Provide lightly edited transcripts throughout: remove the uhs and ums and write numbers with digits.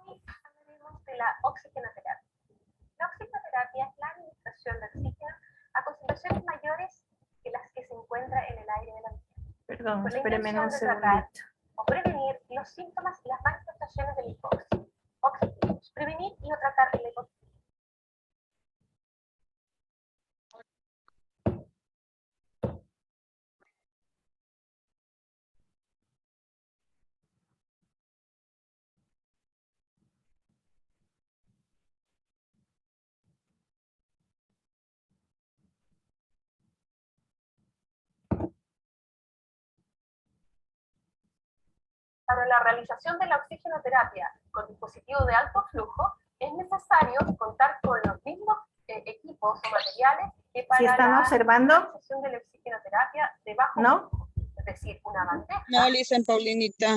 Hoy hablaremos de la oxigenoterapia. La oxigenoterapia es la administración de oxígeno a concentraciones mayores que las que se encuentra en el aire del ambiente. Perdón, Con la espéreme intención un de tratar segundito. o prevenir los síntomas y las manifestaciones del hipoxia. Objetivos: prevenir y no tratar el hipoxia. Para la realización de la oxigenoterapia con dispositivos de alto flujo, es necesario contar con los mismos equipos o materiales que para ¿Sí están la observando? realización de la oxigenoterapia de bajo ¿No? flujo, es decir, una bandeja, No, Lisa Paulinita.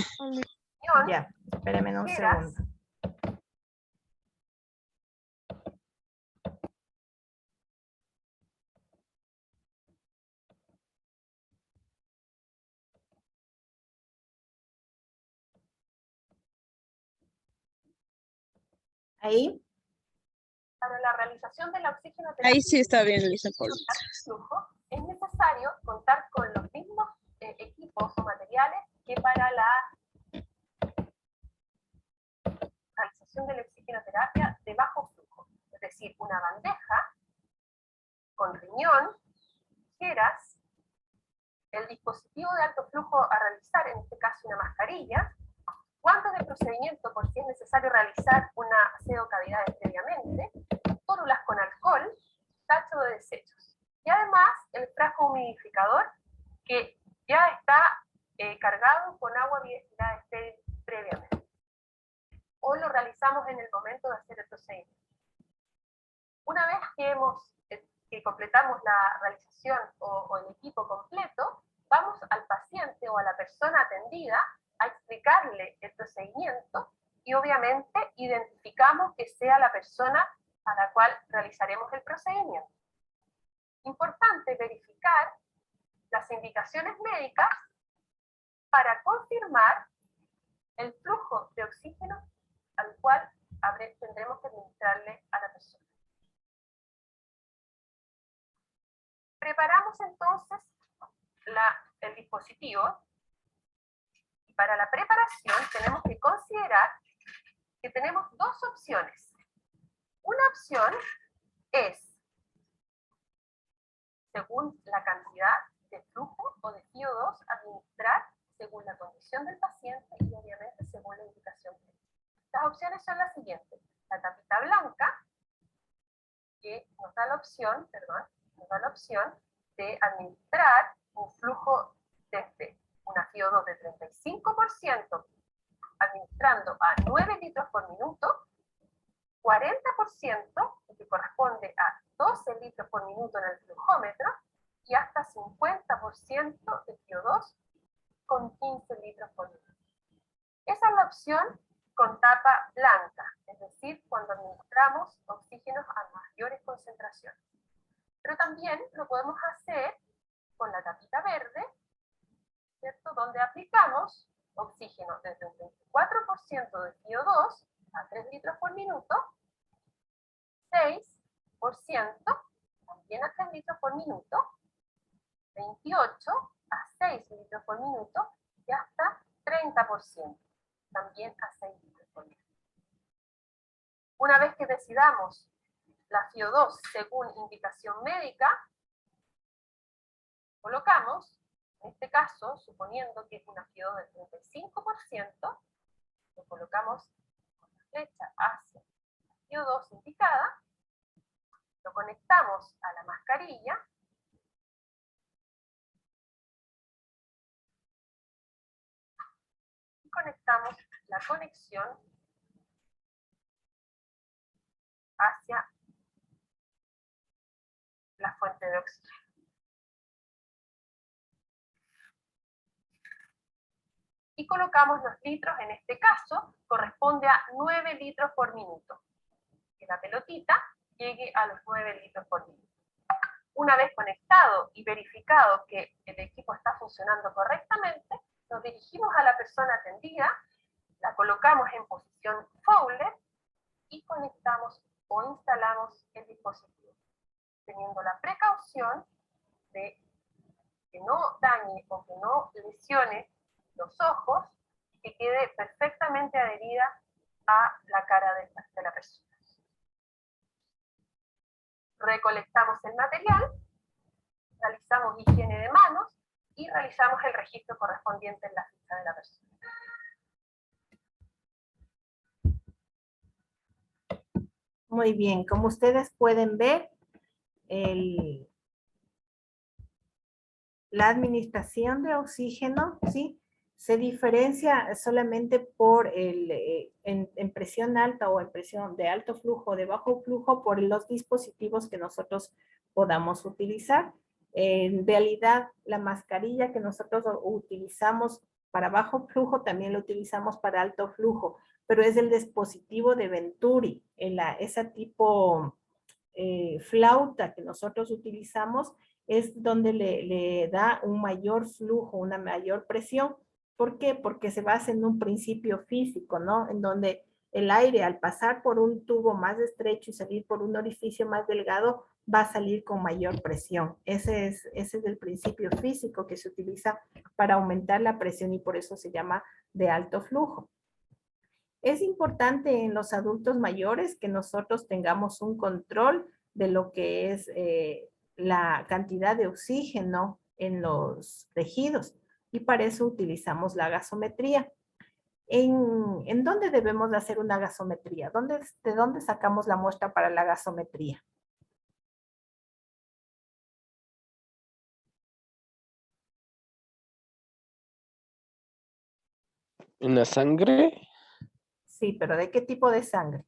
Ya, espéreme un tijeras, segundo. Ahí. Para la realización de la oxigenoterapia Ahí sí está bien, Lisa Paulinita. de bajo flujo, es necesario contar con los mismos equipos o materiales que para la realización de la oxigenoterapia de bajo flujo, es decir, una bandeja con riñón, tijeras, el dispositivo de alto flujo a realizar, en este caso una mascarilla, guantes de procedimiento por si es necesario realizar una aseo cavidades previamente, pórulas con alcohol, tacho de desechos. Y además el frasco humidificador que ya está cargado con agua biodestilada previamente. Hoy lo realizamos en el momento de hacer el procedimiento. Una vez que completamos la realización o el equipo completo, vamos al paciente o a la persona atendida a explicarle el procedimiento y obviamente identificamos que sea la persona a la cual realizaremos el procedimiento. Importante verificar las indicaciones médicas para confirmar el flujo de oxígeno al cual tendremos que administrarle a la persona. Preparamos entonces el dispositivo y para la preparación tenemos que considerar que tenemos dos opciones. Una opción es, según la cantidad de flujo o de FiO2, administrar según la condición del paciente y obviamente según la indicación médica. Las opciones son las siguientes: la tapita blanca, que nos da la opción, de administrar un flujo desde una FiO2 de 35%, administrando a 9 litros por minuto, 40%, que corresponde a 12 litros por minuto en el flujómetro, y hasta 50% de FiO2 con 15 litros por minuto. Esa es la opción con tapa blanca, es decir, cuando administramos oxígenos a mayores concentraciones. Pero también lo podemos hacer con la tapita verde, ¿cierto? Donde aplicamos oxígeno desde un 24% de FiO2 a 3 litros por minuto, 6% también a 3 litros por minuto, 28 a 6 litros por minuto y hasta 30% también a 6 litros por minuto. Una vez que decidamos la FiO2 según indicación médica, colocamos, en este caso, suponiendo que es una FiO2 del 35%, lo colocamos con la flecha hacia la FiO2 indicada, lo conectamos a la mascarilla, y conectamos la conexión hacia la fuente de oxígeno. Y colocamos los litros, en este caso, corresponde a 9 litros por minuto. Que la pelotita llegue a los 9 litros por minuto. Una vez conectado y verificado que el equipo está funcionando correctamente, nos dirigimos a la persona atendida, La colocamos en posición Fowler y conectamos o instalamos el dispositivo, teniendo la precaución de que no dañe o que no lesione los ojos, que quede perfectamente adherida a la cara de la persona. Recolectamos el material, realizamos higiene de manos y realizamos el registro correspondiente en la ficha de la persona. Muy bien, como ustedes pueden ver, la administración de oxígeno, ¿sí? Se diferencia solamente por en presión alta o en presión de alto flujo o de bajo flujo por los dispositivos que nosotros podamos utilizar. En realidad, la mascarilla que nosotros utilizamos para bajo flujo también lo utilizamos para alto flujo, pero es el dispositivo de Venturi, esa tipo flauta que nosotros utilizamos, es donde le da un mayor flujo, una mayor presión. ¿Por qué? Porque se basa en un principio físico, ¿no? En donde el aire, al pasar por un tubo más estrecho y salir por un orificio más delgado, va a salir con mayor presión. Ese es el principio físico que se utiliza para aumentar la presión y por eso se llama de alto flujo. Es importante en los adultos mayores que nosotros tengamos un control de lo que es la cantidad de oxígeno en los tejidos y para eso utilizamos la gasometría. ¿En dónde debemos de hacer una gasometría? ¿De dónde sacamos la muestra para la gasometría? ¿En la sangre? Sí, pero ¿de qué tipo de sangre?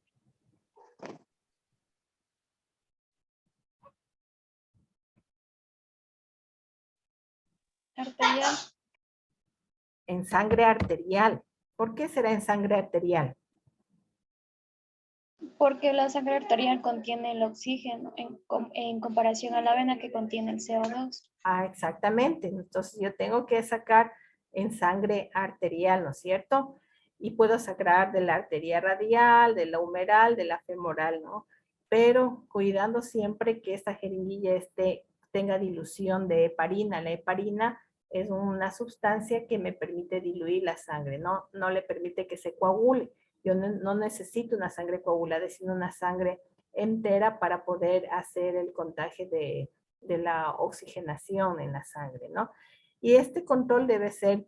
Arterial, En sangre arterial. ¿Por qué será en sangre arterial? porque la sangre arterial contiene el oxígeno en comparación a la vena que contiene el CO2. Ah, exactamente. Entonces yo tengo que sacar en sangre arterial, ¿no es cierto? Y puedo sacar de la arteria radial, de la humeral, de la femoral, ¿no? Pero cuidando siempre que esta jeringuilla tenga dilución de heparina. La heparina es una sustancia que me permite diluir la sangre, ¿no? No le permite que se coagule. Yo no necesito una sangre coagulada, sino una sangre entera para poder hacer el contagio de la oxigenación en la sangre, ¿no? Y este control debe ser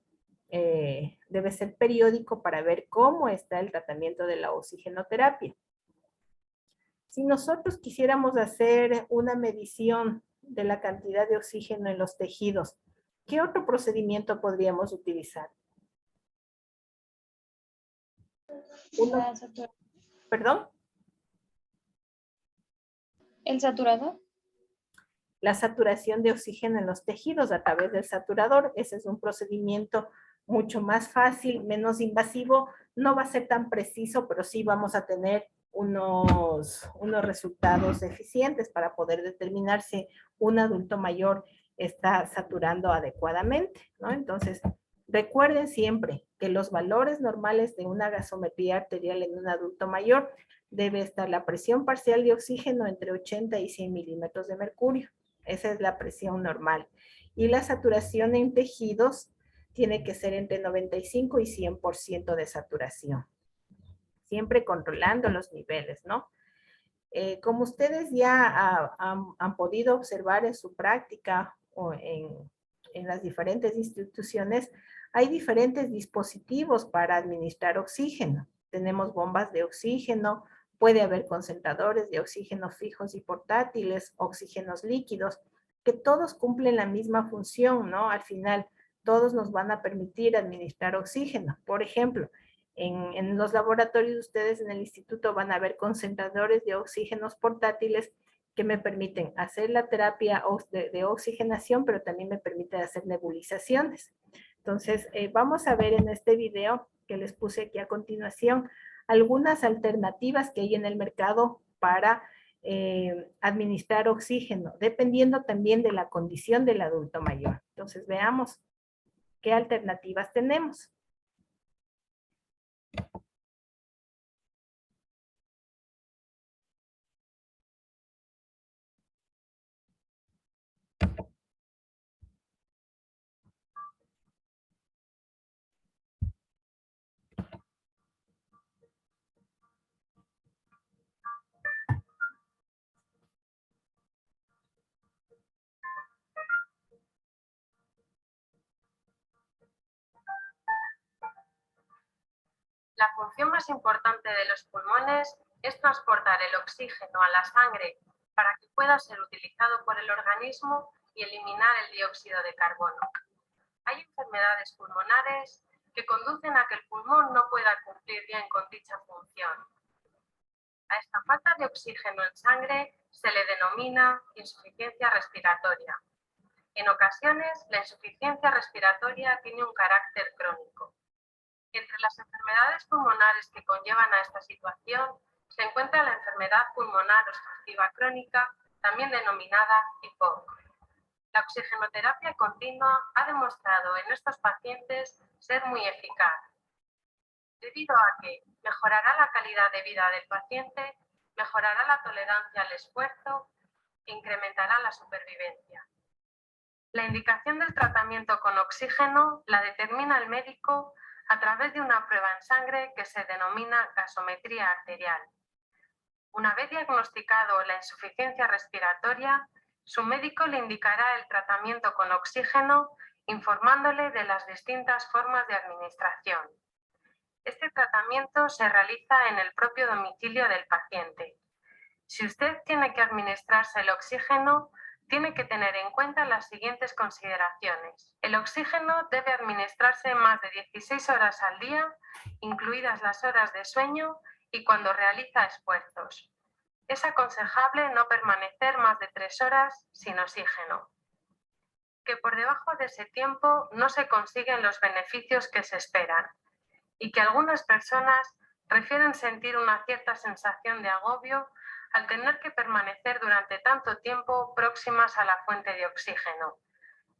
periódico para ver cómo está el tratamiento de la oxigenoterapia. Si nosotros quisiéramos hacer una medición de la cantidad de oxígeno en los tejidos, ¿qué otro procedimiento podríamos utilizar? ¿Perdón? ¿El saturador? La saturación de oxígeno en los tejidos a través del saturador. Ese es un procedimiento mucho más fácil, menos invasivo. No va a ser tan preciso, pero sí vamos a tener unos resultados eficientes para poder determinar si un adulto mayor está saturando adecuadamente, ¿no? Entonces, recuerden siempre que los valores normales de una gasometría arterial en un adulto mayor debe estar la presión parcial de oxígeno entre 80 y 100 milímetros de mercurio. Esa es la presión normal. Y la saturación en tejidos tiene que ser entre 95 y 100% de saturación. Siempre controlando los niveles, ¿no? Como ustedes ya han podido observar en su práctica o en las diferentes instituciones, hay diferentes dispositivos para administrar oxígeno. Tenemos bombas de oxígeno, puede haber concentradores de oxígeno fijos y portátiles, oxígenos líquidos, que todos cumplen la misma función, ¿no? Al final, todos nos van a permitir administrar oxígeno. Por ejemplo, en los laboratorios de ustedes en el instituto van a ver concentradores de oxígenos portátiles que me permiten hacer la terapia de oxigenación, pero también me permite hacer nebulizaciones. Entonces, vamos a ver en este video que les puse aquí a continuación algunas alternativas que hay en el mercado para administrar oxígeno, dependiendo también de la condición del adulto mayor. Entonces, veamos qué alternativas tenemos. La función más importante de los pulmones es transportar el oxígeno a la sangre para que pueda ser utilizado por el organismo y eliminar el dióxido de carbono. Hay enfermedades pulmonares que conducen a que el pulmón no pueda cumplir bien con dicha función. A esta falta de oxígeno en sangre se le denomina insuficiencia respiratoria. En ocasiones, la insuficiencia respiratoria tiene un carácter crónico. Entre las enfermedades pulmonares que conllevan a esta situación se encuentra la enfermedad pulmonar obstructiva crónica, también denominada EPOC. La oxigenoterapia continua ha demostrado en estos pacientes ser muy eficaz, debido a que mejorará la calidad de vida del paciente, mejorará la tolerancia al esfuerzo e incrementará la supervivencia. La indicación del tratamiento con oxígeno la determina el médico a través de una prueba en sangre que se denomina gasometría arterial. Una vez diagnosticado la insuficiencia respiratoria, su médico le indicará el tratamiento con oxígeno, informándole de las distintas formas de administración. Este tratamiento se realiza en el propio domicilio del paciente. Si usted tiene que administrarse el oxígeno, tiene que tener en cuenta las siguientes consideraciones. El oxígeno debe administrarse más de 16 horas al día, incluidas las horas de sueño y cuando realiza esfuerzos. Es aconsejable no permanecer más de 3 horas sin oxígeno. Que por debajo de ese tiempo no se consiguen los beneficios que se esperan y que algunas personas prefieren sentir una cierta sensación de agobio al tener que permanecer durante tanto tiempo próximas a la fuente de oxígeno.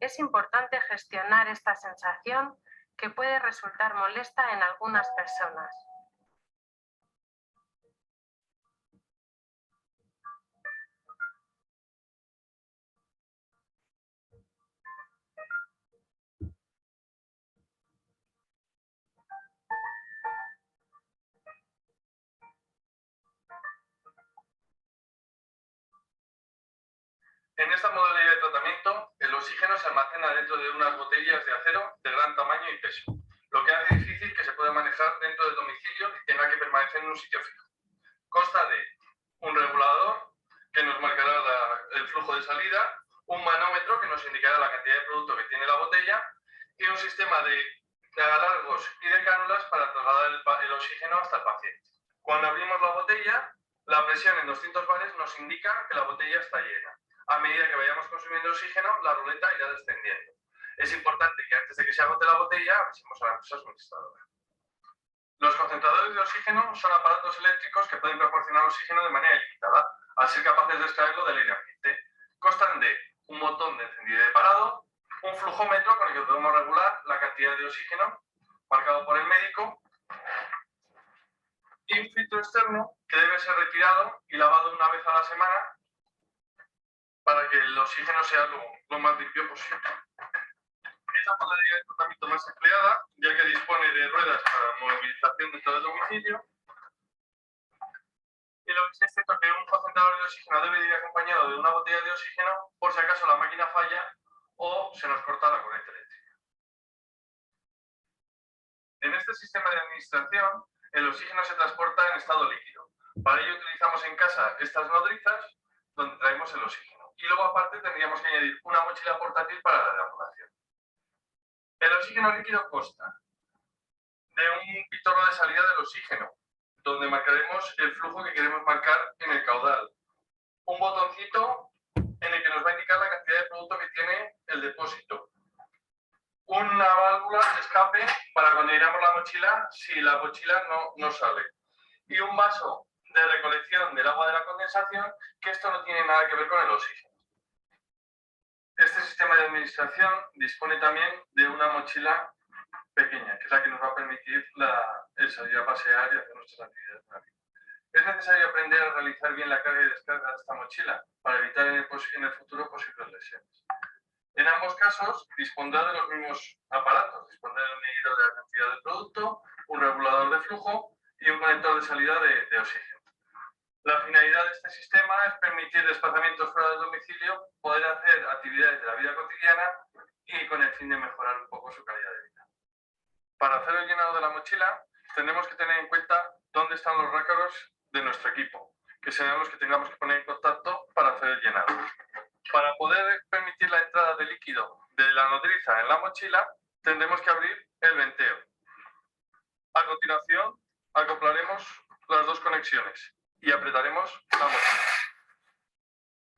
Es importante gestionar esta sensación que puede resultar molesta en algunas personas. En esta modalidad de tratamiento, el oxígeno se almacena dentro de unas botellas de acero de gran tamaño y peso, lo que hace difícil que se pueda manejar dentro del domicilio y tenga que permanecer en un sitio fijo. Consta de un regulador que nos marcará el flujo de salida, un manómetro que nos indicará la cantidad de producto que tiene la botella y un sistema de alargos y de cánulas para trasladar el oxígeno hasta el paciente. Cuando abrimos la botella, la presión en 200 bares nos indica que la botella está llena. A medida que vayamos consumiendo oxígeno, la ruleta irá descendiendo. Es importante que antes de que se agote la botella, avisemos a la empresa suministradora. Los concentradores de oxígeno son aparatos eléctricos que pueden proporcionar oxígeno de manera ilimitada, al ser capaces de extraerlo del aire ambiente. Constan de un botón de encendido y de parado, un flujómetro con el que podemos regular la cantidad de oxígeno marcado por el médico y un filtro externo que debe ser retirado y lavado una vez a la semana para que el oxígeno sea lo más limpio posible. Es la modalidad de tratamiento más empleada, ya que dispone de ruedas para movilización dentro del domicilio. Y lo que es cierto que un concentrador de oxígeno debe ir acompañado de una botella de oxígeno por si acaso la máquina falla o se nos corta la corriente eléctrica. En este sistema de administración, el oxígeno se transporta en estado líquido. Para ello utilizamos en casa estas nodrizas donde traemos el oxígeno. Y luego aparte tendríamos que añadir una mochila portátil para la evacuación. El oxígeno líquido consta de un pitorro de salida del oxígeno, donde marcaremos el flujo que queremos marcar en el caudal. Un botoncito en el que nos va a indicar la cantidad de producto que tiene el depósito. Una válvula de escape para cuando llenamos la mochila, si la mochila no sale. Y un vaso de recolección del agua de la condensación, que esto no tiene nada que ver con el oxígeno. Este sistema de administración dispone también de una mochila pequeña, que es la que nos va a permitir el salir a pasear y hacer nuestras actividades de la vida. Es necesario aprender a realizar bien la carga y descarga de esta mochila para evitar en el futuro posibles lesiones. En ambos casos, dispondrá de los mismos aparatos, dispondrá de un medidor de la cantidad de producto, un regulador de flujo y un conector de salida de oxígeno. La finalidad de este sistema es permitir desplazamientos fuera del domicilio, poder hacer actividades de la vida cotidiana y con el fin de mejorar un poco su calidad de vida. Para hacer el llenado de la mochila, tendremos que tener en cuenta dónde están los rácaros de nuestro equipo, que serán los que tengamos que poner en contacto para hacer el llenado. Para poder permitir la entrada de líquido de la nodriza en la mochila, tendremos que abrir el venteo. A continuación, acoplaremos las dos conexiones y apretaremos la mochila.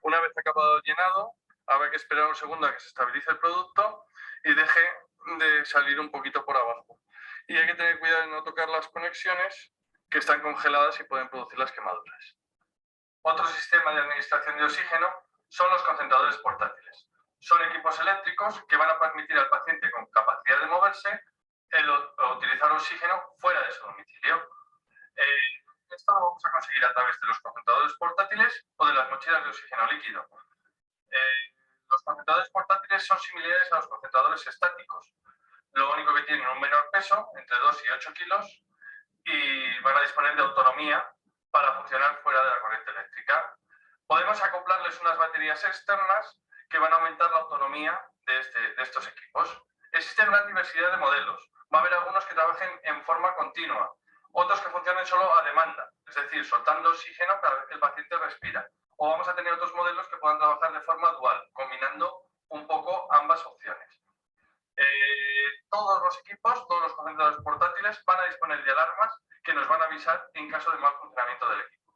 Una vez acabado el llenado, habrá que esperar un segundo a que se estabilice el producto y deje de salir un poquito por abajo. Y hay que tener cuidado de no tocar las conexiones que están congeladas y pueden producir las quemaduras. Otro sistema de administración de oxígeno son los concentradores portátiles. Son equipos eléctricos que van a permitir al paciente con capacidad de moverse utilizar oxígeno fuera de su domicilio. Esto lo vamos a conseguir a través de los concentradores portátiles o de las mochilas de oxígeno líquido. Los concentradores portátiles son similares a los concentradores estáticos. Lo único que tienen un menor peso, entre 2 y 8 kilos, y van a disponer de autonomía para funcionar fuera de la corriente eléctrica. Podemos acoplarles unas baterías externas que van a aumentar la autonomía de estos equipos. Existen una diversidad de modelos. Va a haber algunos que trabajen en forma continua, otros que funcionen solo a demanda, es decir, soltando oxígeno cada vez que el paciente respira. O vamos a tener otros modelos que puedan trabajar de forma dual, combinando un poco ambas opciones. Todos los equipos, todos los concentradores portátiles van a disponer de alarmas que nos van a avisar en caso de mal funcionamiento del equipo.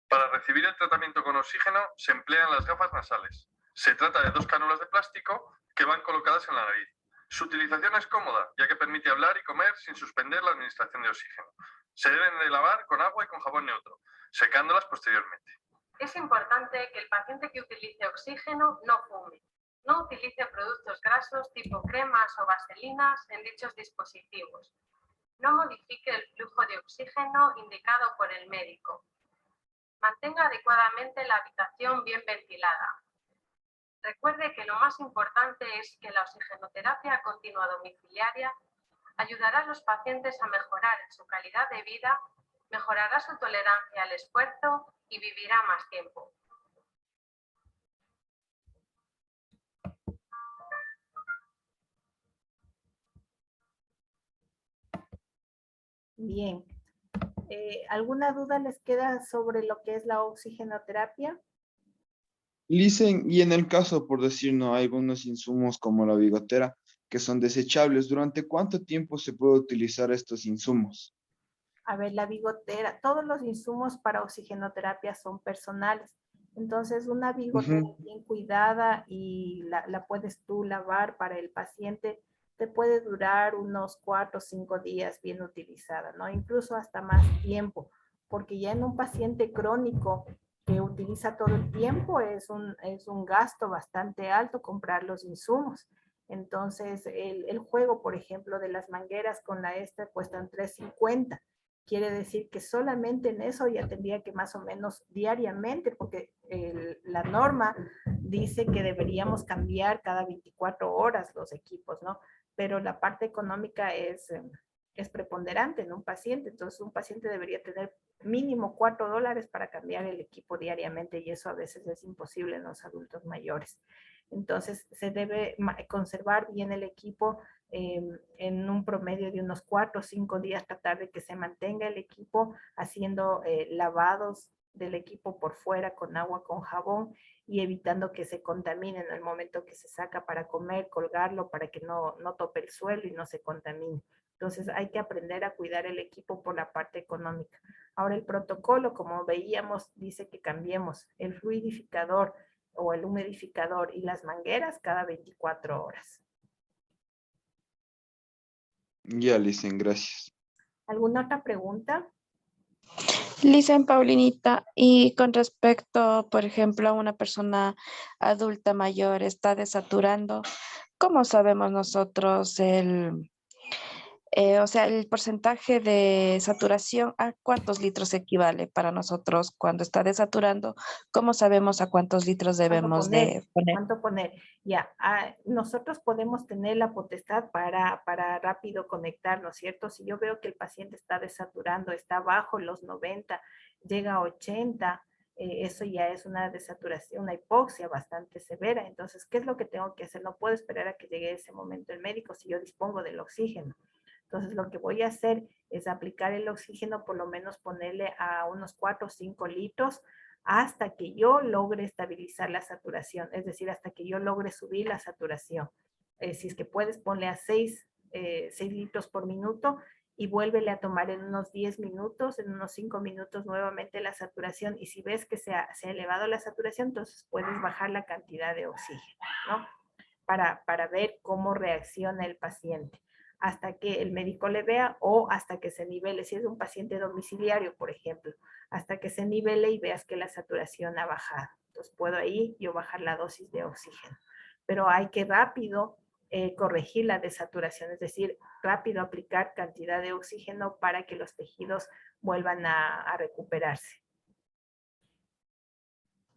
Para recibir el tratamiento con oxígeno se emplean las gafas nasales. Se trata de 2 cánulas de plástico que van colocadas en la nariz. Su utilización es cómoda, ya que permite hablar y comer sin suspender la administración de oxígeno. Se deben de lavar con agua y con jabón neutro, secándolas posteriormente. Es importante que el paciente que utilice oxígeno no fume. No utilice productos grasos tipo cremas o vaselinas en dichos dispositivos. No modifique el flujo de oxígeno indicado por el médico. Mantenga adecuadamente la habitación bien ventilada. Recuerde que lo más importante es que la oxigenoterapia continua domiciliaria ayudará a los pacientes a mejorar en su calidad de vida, mejorará su tolerancia al esfuerzo y vivirá más tiempo. Bien. ¿Alguna duda les queda sobre lo que es la oxigenoterapia? Licen, y en el caso, por decir, no hay algunos insumos como la bigotera que son desechables, ¿durante cuánto tiempo se puede utilizar estos insumos? A ver, la bigotera, todos los insumos para oxigenoterapia son personales. Entonces, una bigotera bien cuidada y la puedes tú lavar para el paciente, te puede durar unos 4 o 5 días bien utilizada, ¿no? Incluso hasta más tiempo, porque ya en un paciente crónico que utiliza todo el tiempo es un gasto bastante alto comprar los insumos. Entonces, el juego, por ejemplo, de las mangueras con la cuestan $3.50. Quiere decir que solamente en eso ya tendría que más o menos diariamente, porque la norma dice que deberíamos cambiar cada 24 horas los equipos, ¿no? Pero la parte económica es preponderante en un paciente. Entonces, un paciente debería tener mínimo $4 para cambiar el equipo diariamente, y eso a veces es imposible en los adultos mayores. Entonces, se debe conservar bien el equipo en un promedio de unos 4 o 5 días, tratar de que se mantenga el equipo haciendo lavados del equipo por fuera con agua, con jabón, y evitando que se contamine en el momento que se saca para comer, colgarlo para que no tope el suelo y no se contamine. Entonces hay que aprender a cuidar el equipo por la parte económica. Ahora el protocolo, como veíamos, dice que cambiemos el fluidificador o el humidificador y las mangueras cada 24 horas. Ya, Licen, gracias. ¿Alguna otra pregunta? Licen, Paulinita, y con respecto, por ejemplo, a una persona adulta mayor está desaturando, ¿cómo sabemos nosotros el porcentaje de saturación, a cuántos litros equivale para nosotros cuando está desaturando? ¿Cómo sabemos a cuántos litros debemos de poner? ¿Cuánto poner? Ya, nosotros podemos tener la potestad para rápido conectarnos, ¿cierto? Si yo veo que el paciente está desaturando, está bajo los 90, llega a 80, eso ya es una desaturación, una hipoxia bastante severa. Entonces, ¿qué es lo que tengo que hacer? No puedo esperar a que llegue ese momento el médico si yo dispongo del oxígeno. Entonces lo que voy a hacer es aplicar el oxígeno, por lo menos ponerle a unos 4 o 5 litros hasta que yo logre estabilizar la saturación, es decir, hasta que yo logre subir la saturación. Si es que puedes, ponle a 6 litros por minuto y vuélvele a tomar en unos 10 minutos, en unos 5 minutos nuevamente la saturación, y si ves que se ha elevado la saturación, entonces puedes bajar la cantidad de oxígeno, ¿no? Para ver cómo reacciona el paciente, hasta que el médico le vea o hasta que se nivele, si es un paciente domiciliario, por ejemplo, hasta que se nivele y veas que la saturación ha bajado. Entonces puedo ahí yo bajar la dosis de oxígeno, pero hay que rápido corregir la desaturación, es decir, rápido aplicar cantidad de oxígeno para que los tejidos vuelvan a recuperarse.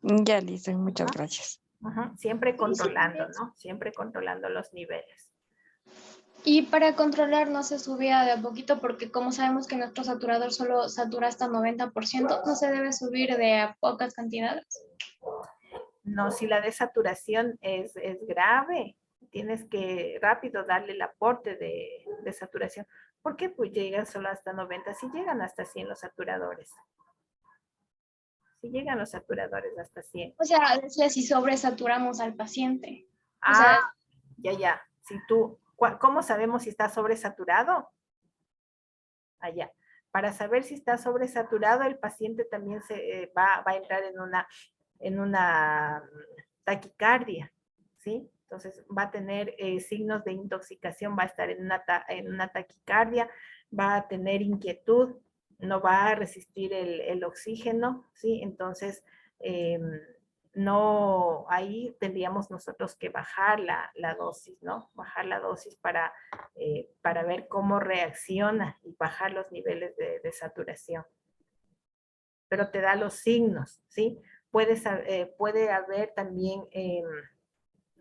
Ya, Lisa, muchas gracias. Siempre controlando, ¿no? Siempre controlando los niveles. Y para controlar no se subía de a poquito porque como sabemos que nuestro saturador solo satura hasta 90%, no se debe subir de a pocas cantidades. No, si la desaturación es grave, tienes que rápido darle el aporte de saturación. ¿Por qué? Pues llegan solo hasta 90, si llegan hasta 100 los saturadores. Si llegan los saturadores hasta 100. O sea, decía si sobresaturamos al paciente. Ah, O sea, ya. Si tú, ¿cómo sabemos si está sobresaturado? Allá. Para saber si está sobresaturado, el paciente también se va a entrar en una taquicardia, ¿sí? Entonces va a tener signos de intoxicación, va a estar en una taquicardia, va a tener inquietud, no va a resistir el oxígeno, ¿sí? Entonces, no, ahí tendríamos nosotros que bajar la dosis, ¿no? Bajar la dosis para ver cómo reacciona y bajar los niveles de saturación. Pero te da los signos, ¿sí? Puede haber también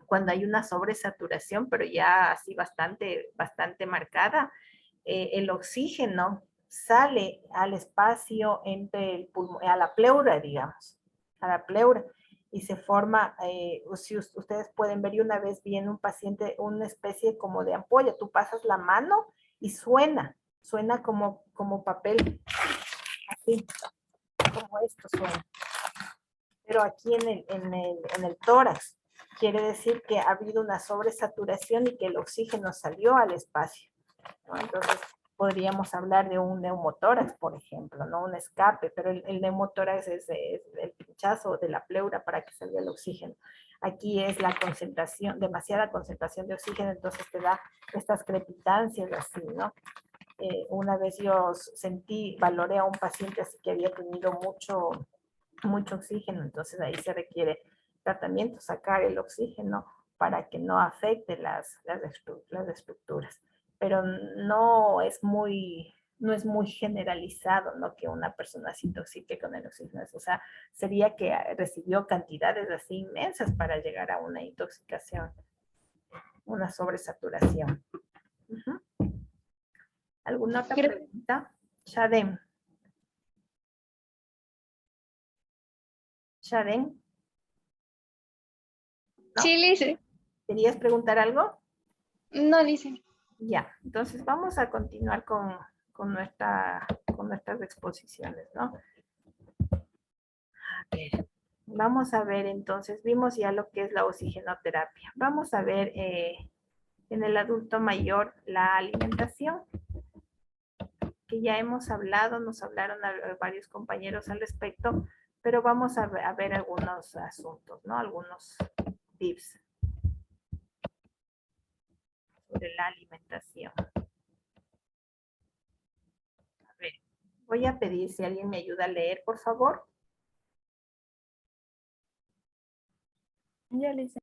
cuando hay una sobresaturación, pero ya así bastante marcada, el oxígeno sale al espacio entre el pulmón, a la pleura, digamos, a la pleura, y se forma, si ustedes pueden ver, y una vez vi en un paciente una especie como de ampolla, tú pasas la mano y suena como papel, así, como esto suena. Pero aquí en el tórax, quiere decir que ha habido una sobresaturación y que el oxígeno salió al espacio, ¿no? Entonces, podríamos hablar de un neumotórax, por ejemplo, ¿no? Un escape, pero el neumotórax es el pinchazo de la pleura para que salga el oxígeno. Aquí es la concentración, demasiada concentración de oxígeno, entonces te da estas crepitancias así, ¿no? Una vez yo valoré a un paciente así que había tenido mucho oxígeno, entonces ahí se requiere tratamiento, sacar el oxígeno para que no afecte las estructuras. Pero no es muy generalizado, ¿no? Que una persona se intoxique con el oxígeno. O sea, sería que recibió cantidades así inmensas para llegar a una intoxicación, una sobresaturación. ¿Alguna otra pregunta? Shadem. Shaden. ¿No? Sí, Lice. ¿Querías preguntar algo? No, Lice. Ya, entonces vamos a continuar con nuestras exposiciones, ¿no? A ver, vamos a ver entonces, vimos ya lo que es la oxigenoterapia. Vamos a ver en el adulto mayor la alimentación, que ya hemos hablado, nos hablaron varios compañeros al respecto, pero vamos a ver algunos asuntos, ¿no? Algunos tips sobre la alimentación. A ver, voy a pedir si alguien me ayuda a leer, por favor. Ya, Lisa.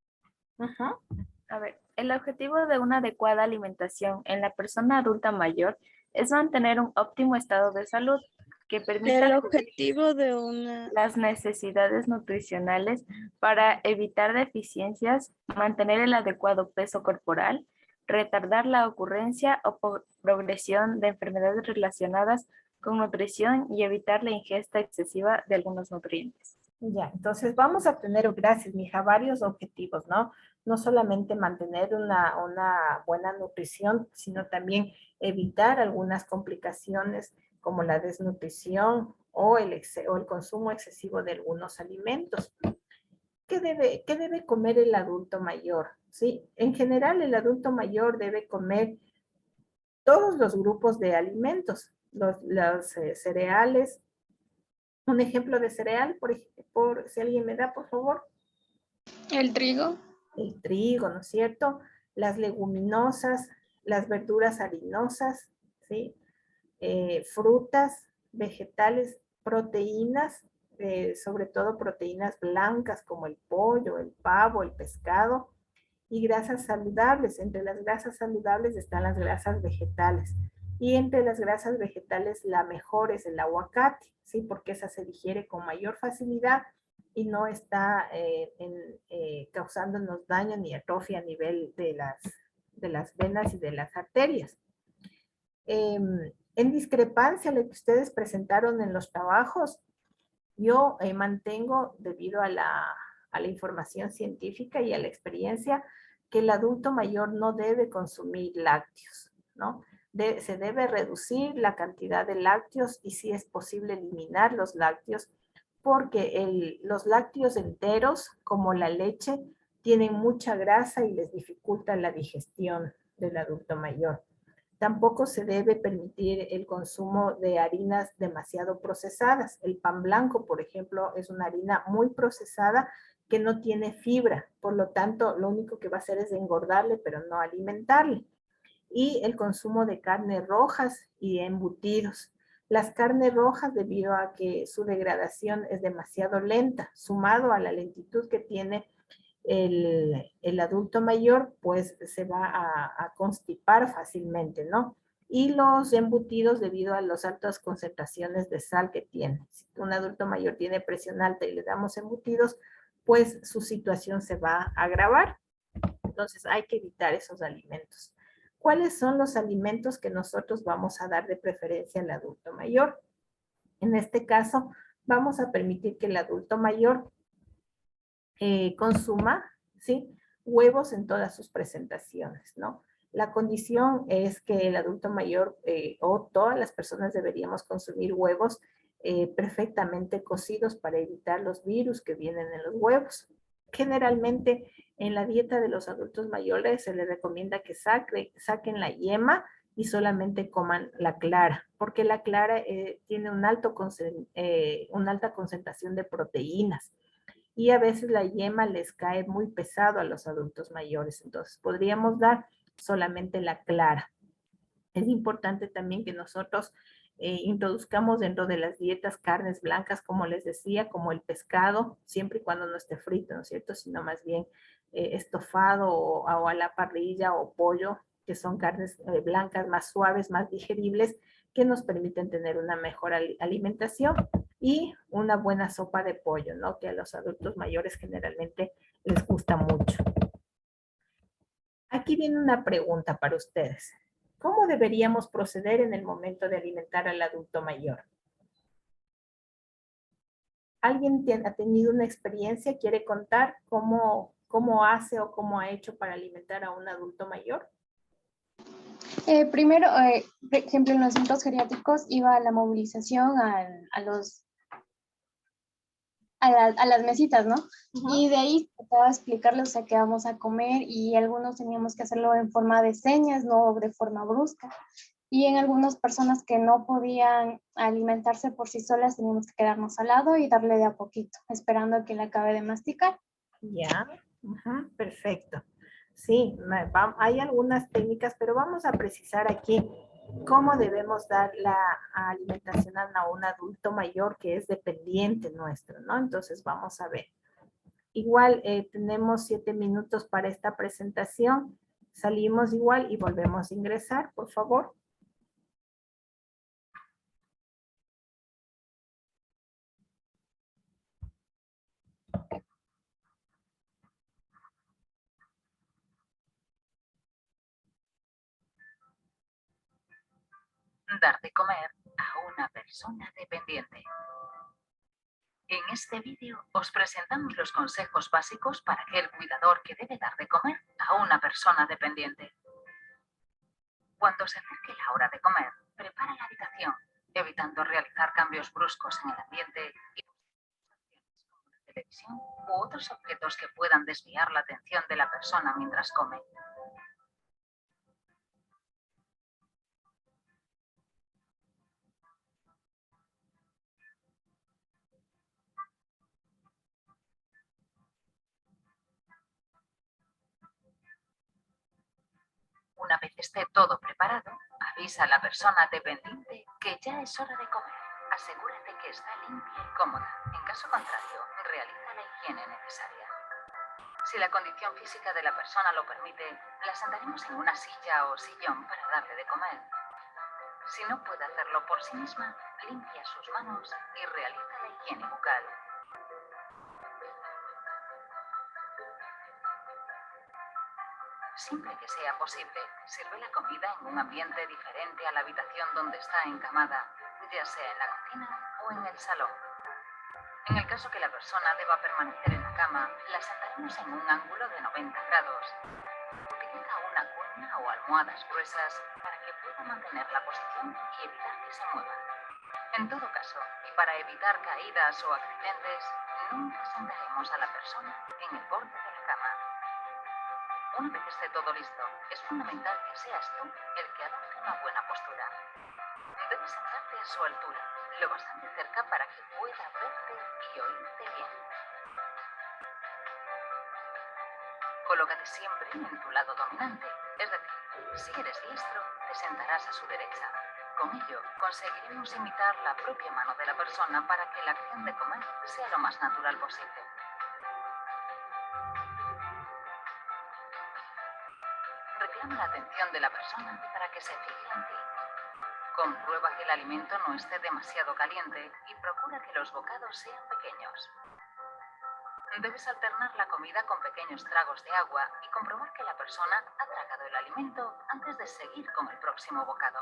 A ver, el objetivo de una adecuada alimentación en la persona adulta mayor es mantener un óptimo estado de salud que permita El objetivo de una... las necesidades nutricionales para evitar deficiencias, mantener el adecuado peso corporal, retardar la ocurrencia o progresión de enfermedades relacionadas con nutrición y evitar la ingesta excesiva de algunos nutrientes. Ya, entonces vamos a tener, gracias, mija, varios objetivos, ¿no? no solamente mantener una buena nutrición, sino también evitar algunas complicaciones como la desnutrición o el consumo excesivo de algunos alimentos. ¿Qué debe comer el adulto mayor? ¿Sí? En general, el adulto mayor debe comer todos los grupos de alimentos, los cereales. Un ejemplo de cereal, si alguien me da, por favor. El trigo. El trigo, ¿no es cierto? Las leguminosas, las verduras harinosas, ¿sí? Frutas, vegetales, proteínas, sobre todo proteínas blancas como el pollo, el pavo, el pescado, y grasas saludables. Entre las grasas saludables están las grasas vegetales. Y entre las grasas vegetales la mejor es el aguacate, ¿sí? Porque esa se digiere con mayor facilidad y no está causándonos daño ni atrofia a nivel de las venas y de las arterias. En discrepancia a lo que ustedes presentaron en los trabajos, yo mantengo, debido a la información científica y a la experiencia, que el adulto mayor no debe consumir lácteos, ¿no? Se debe reducir la cantidad de lácteos y si es posible eliminar los lácteos, porque los lácteos enteros, como la leche, tienen mucha grasa y les dificulta la digestión del adulto mayor. Tampoco se debe permitir el consumo de harinas demasiado procesadas. El pan blanco, por ejemplo, es una harina muy procesada que no tiene fibra. Por lo tanto, lo único que va a hacer es engordarle, pero no alimentarle. Y el consumo de carnes rojas y embutidos. Las carnes rojas, debido a que su degradación es demasiado lenta, sumado a la lentitud que tiene el adulto mayor, pues se va a constipar fácilmente, ¿no? Y los embutidos, debido a las altas concentraciones de sal que tiene. Si un adulto mayor tiene presión alta y le damos embutidos, pues su situación se va a agravar. Entonces hay que evitar esos alimentos. ¿Cuáles son los alimentos que nosotros vamos a dar de preferencia al adulto mayor? En este caso, vamos a permitir que el adulto mayor consuma, ¿sí? Huevos en todas sus presentaciones, ¿no? La condición es que el adulto mayor o todas las personas deberíamos consumir huevos perfectamente cocidos para evitar los virus que vienen en los huevos. Generalmente en la dieta de los adultos mayores se les recomienda que saquen la yema y solamente coman la clara, porque la clara tiene una alta concentración de proteínas y a veces la yema les cae muy pesado a los adultos mayores, entonces podríamos dar solamente la clara. Es importante también que nosotros introduzcamos dentro de las dietas carnes blancas, como les decía, como el pescado, siempre y cuando no esté frito, ¿no es cierto? Sino más bien estofado o a la parrilla o pollo, que son carnes blancas más suaves, más digeribles, que nos permiten tener una mejor alimentación y una buena sopa de pollo, ¿no? Que a los adultos mayores generalmente les gusta mucho. Aquí viene una pregunta para ustedes. ¿Cómo deberíamos proceder en el momento de alimentar al adulto mayor? ¿Alguien ha tenido una experiencia? ¿Quiere contar cómo hace o cómo ha hecho para alimentar a un adulto mayor? Primero, por ejemplo, en los centros geriátricos iba a la movilización a las mesitas, ¿no? Y de ahí trataba de explicarles, o sea, qué vamos a comer y algunos teníamos que hacerlo en forma de señas, no de forma brusca. Y en algunas personas que no podían alimentarse por sí solas, teníamos que quedarnos al lado y darle de a poquito, esperando a que le acabe de masticar. Ya, perfecto. Sí, hay algunas técnicas, pero vamos a precisar aquí cómo debemos dar la alimentación a un adulto mayor que es dependiente nuestro, ¿no? Entonces vamos a ver. Igual tenemos 7 minutos para esta presentación. Salimos igual y volvemos a ingresar, por favor. Dar de comer a una persona dependiente. En este vídeo os presentamos los consejos básicos para aquel cuidador que debe dar de comer a una persona dependiente. Cuando se acerque la hora de comer, prepara la habitación, evitando realizar cambios bruscos en el ambiente y como la televisión u otros objetos que puedan desviar la atención de la persona mientras come. Una vez esté todo preparado, avisa a la persona dependiente que ya es hora de comer. Asegúrate que está limpia y cómoda. En caso contrario, realiza la higiene necesaria. Si la condición física de la persona lo permite, la sentaremos en una silla o sillón para darle de comer. Si no puede hacerlo por sí misma, limpia sus manos y realiza la higiene bucal. Siempre que sea posible, sirve la comida en un ambiente diferente a la habitación donde está encamada, ya sea en la cocina o en el salón. En el caso que la persona deba permanecer en la cama, la sentaremos en un ángulo de 90 grados. Utiliza una cuna o almohadas gruesas para que pueda mantener la posición y evitar que se mueva. En todo caso, y para evitar caídas o accidentes, nunca sentaremos a la persona en el borde de la cama. Una vez esté todo listo, es fundamental que seas tú el que adopte una buena postura. Debes sentarte a su altura, lo bastante cerca para que pueda verte y oírte bien. Colócate siempre en tu lado dominante, es decir, si eres diestro, te sentarás a su derecha. Con ello, conseguiremos imitar la propia mano de la persona para que la acción de comer sea lo más natural posible. Reclama la atención de la persona para que se fije en ti. Comprueba que el alimento no esté demasiado caliente y procura que los bocados sean pequeños. Debes alternar la comida con pequeños tragos de agua y comprobar que la persona ha tragado el alimento antes de seguir con el próximo bocado.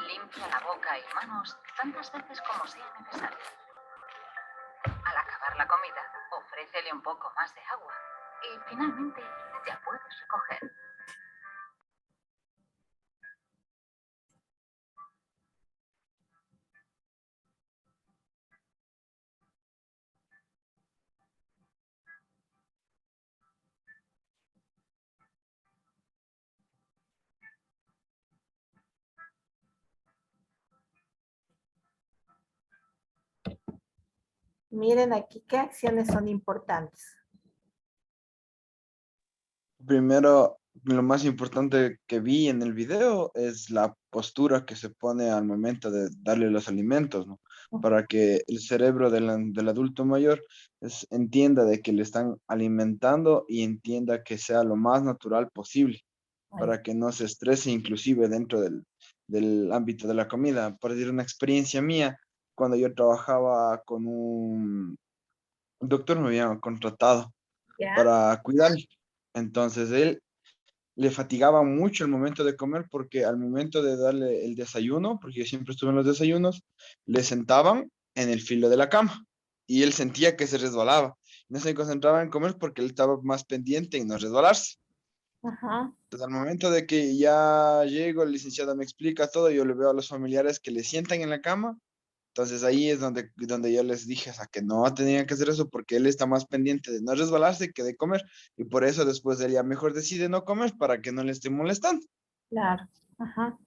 Limpia la boca y manos tantas veces como sea necesario. Al acabar la comida, ofrécele un poco más de agua y finalmente ya puedes recoger. Miren aquí qué acciones son importantes. Primero, lo más importante que vi en el video es la postura que se pone al momento de darle los alimentos, ¿no? Para que el cerebro del adulto mayor entienda de que le están alimentando y entienda que sea lo más natural posible, para que no se estrese inclusive dentro del ámbito de la comida. Por decir una experiencia mía, cuando yo trabajaba con un doctor, me había contratado ¿Ya? para cuidarle. Entonces él le fatigaba mucho el momento de comer porque al momento de darle el desayuno, porque yo siempre estuve en los desayunos, le sentaban en el filo de la cama y él sentía que se resbalaba. No se concentraba en comer porque él estaba más pendiente en no resbalarse. Ajá. Entonces, al momento de que ya llego, el licenciado me explica todo, yo le veo a los familiares que le sientan en la cama. Entonces ahí es donde yo les dije, o sea, que no tenían que hacer eso porque él está más pendiente de no resbalarse que de comer. Y por eso después él ya mejor decide no comer para que no le esté molestando. Claro, ajá.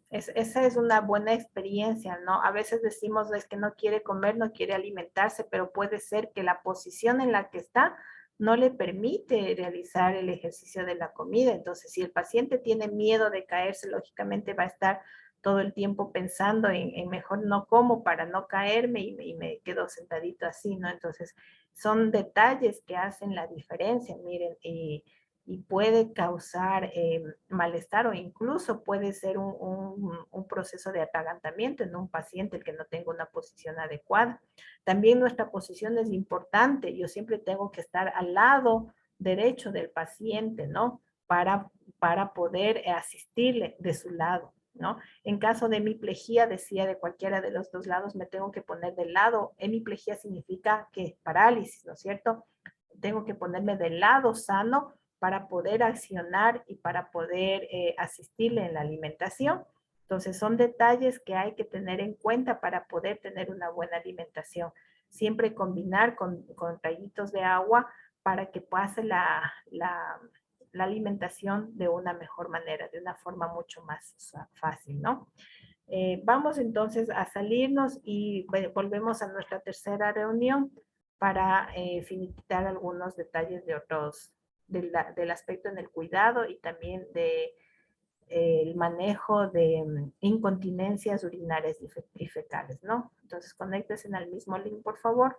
Esa es una buena experiencia, ¿no? A veces decimos es que no quiere comer, no quiere alimentarse, pero puede ser que la posición en la que está no le permite realizar el ejercicio de la comida. Entonces, si el paciente tiene miedo de caerse, lógicamente va a estar todo el tiempo pensando en mejor no como para no caerme y me quedo sentadito así, ¿no? Entonces, son detalles que hacen la diferencia, miren, y puede causar malestar o incluso puede ser un proceso de atragantamiento en un paciente el que no tenga una posición adecuada. También nuestra posición es importante. Yo siempre tengo que estar al lado derecho del paciente, ¿no? para poder asistirle de su lado, ¿no? En caso de hemiplegia, decía, de cualquiera de los dos lados, me tengo que poner del lado. Hemiplegia significa que parálisis, ¿no es cierto? Tengo que ponerme del lado sano para poder accionar y para poder asistirle en la alimentación. Entonces son detalles que hay que tener en cuenta para poder tener una buena alimentación. Siempre combinar con traguitos de agua para que pase la alimentación de una mejor manera, de una forma mucho más fácil, ¿no? Vamos entonces a salirnos y volvemos a nuestra tercera reunión para finiquitar algunos detalles de otros, del aspecto en el cuidado y también de el manejo de incontinencias urinarias y fecales, ¿no? Entonces, conéctense en el mismo link, por favor.